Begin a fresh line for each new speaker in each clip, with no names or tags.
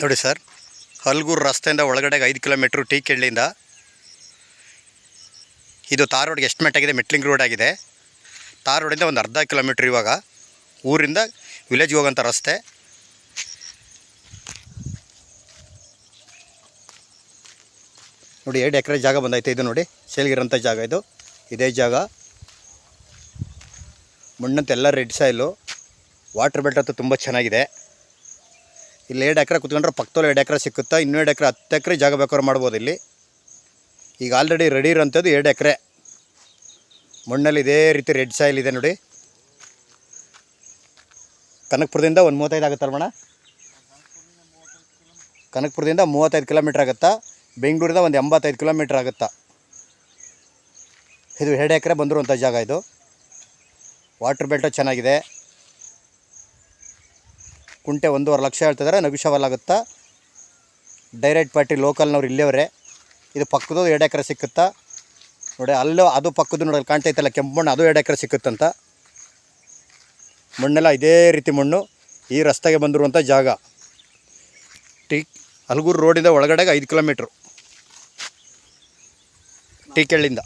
ನೋಡಿ ಸರ್, ಹಲಗೂರು ರಸ್ತೆಯಿಂದ ಒಳಗಡೆಗೆ 5 ಕಿಲೋಮೀಟ್ರು ಟೀಕೆಳ್ಳಿಂದ. ಇದು ತಾರ್ ರೋಡ್ಗೆ ಎಸ್ಟಿಮೇಟ್ ಆಗಿದೆ, ಮೆಟ್ಲಿಂಗ್ ರೋಡ್ ಆಗಿದೆ. ತಾರ್ ರೋಡಿಂದ ಒಂದು ಅರ್ಧ ಕಿಲೋಮೀಟ್ರ್ ಇವಾಗ ಊರಿಂದ ವಿಲೇಜ್ಗೆ ಹೋಗೋಂಥ ರಸ್ತೆ. ನೋಡಿ 2 ಎಕರೆ ಜಾಗ ಬಂದೈತೆ. ಇದು ನೋಡಿ ಸೇಲ್ಗಿರೋಂಥ ಜಾಗ ಇದು. ಇದೇ ಜಾಗ ಮಣ್ಣಂತೆಲ್ಲ ರೆಡ್ ಸಾಯಿಲು. ವಾಟ್ರ್ ಬೆಲ್ಟ್ ಅಂತೂ ತುಂಬ ಚೆನ್ನಾಗಿದೆ. ಇಲ್ಲಿ 2 ಎಕರೆ ಕುತ್ಕೊಂಡ್ರೆ ಪಕ್ಕದಲ್ಲಿ 2 ಎಕರೆ ಸಿಕ್ಕುತ್ತಾ. ಇನ್ನೂ 2 ಎಕರೆ 10 ಎಕರೆ ಜಾಗ ಬೇಕಾದ್ರೆ ಮಾಡ್ಬೋದು ಇಲ್ಲಿ. ಈಗ ಆಲ್ರೆಡಿ ರೆಡಿ ಇರೋಂಥದ್ದು 2 ಎಕರೆ. ಮಣ್ಣಲ್ಲಿ ಇದೇ ರೀತಿ ರೆಡ್ ಸಾಯಿಲ್ ಇದೆ ನೋಡಿ. ಕನಕಪುರದಿಂದ ಒಂದು 35 ಆಗುತ್ತಲ್ಲ ಮಣ್ಣ? ಕನಕಪುರದಿಂದ 35 ಕಿಲೋಮೀಟ್ರ್ ಆಗುತ್ತಾ. ಬೆಂಗಳೂರಿಂದ ಒಂದು 85 ಕಿಲೋಮೀಟ್ರ್ ಆಗುತ್ತಾ. ಇದು 2 ಎಕರೆ ಬಂದಿರುವಂಥ ಜಾಗ ಇದು. ವಾಟ್ರ್ ಬೆಲ್ಟು ಚೆನ್ನಾಗಿದೆ. ಕುಂಟೆ 1.5 ಲಕ್ಷ ಹೇಳ್ತಿದ್ದಾರೆ, ನೆಗೋಷಿಯಬಲ್ ಆಗುತ್ತಾ. ಡೈರೆಕ್ಟ್ ಪಾರ್ಟಿ ಲೋಕಲ್ನವ್ರು ಇಲ್ಲಿಯವರೇ. ಇದು ಪಕ್ಕದ್ದು 2 ಎಕರೆ ಸಿಕ್ಕುತ್ತಾ ನೋಡಿ. ಅಲ್ಲೂ ಅದು ಪಕ್ಕದ್ದು ನೋಡಿ, ಅಲ್ಲಿ ಕಾಣ್ತೈತಲ್ಲ ಕೆಂಪು ಮಣ್ಣು, ಅದು 2 ಎಕರೆ ಸಿಕ್ಕುತ್ತಂತ. ಮಣ್ಣೆಲ್ಲ ಇದೇ ರೀತಿ ಮಣ್ಣು. ಈ ರಸ್ತೆಗೆ ಬಂದಿರುವಂಥ ಜಾಗ ಹಲಗೂರು ರೋಡಿಂದ ಒಳಗಡೆಗೆ 5 ಕಿಲೋಮೀಟ್ರು ಟೀಕೆಳ್ಳಿಂದ.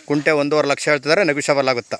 ಕುಂಟೆ 1.5 ಲಕ್ಷ ಹೇಳ್ತಿದ್ದಾರೆ, ನೆಗೋಷಿಯಬಲ್ ಆಗುತ್ತಾ.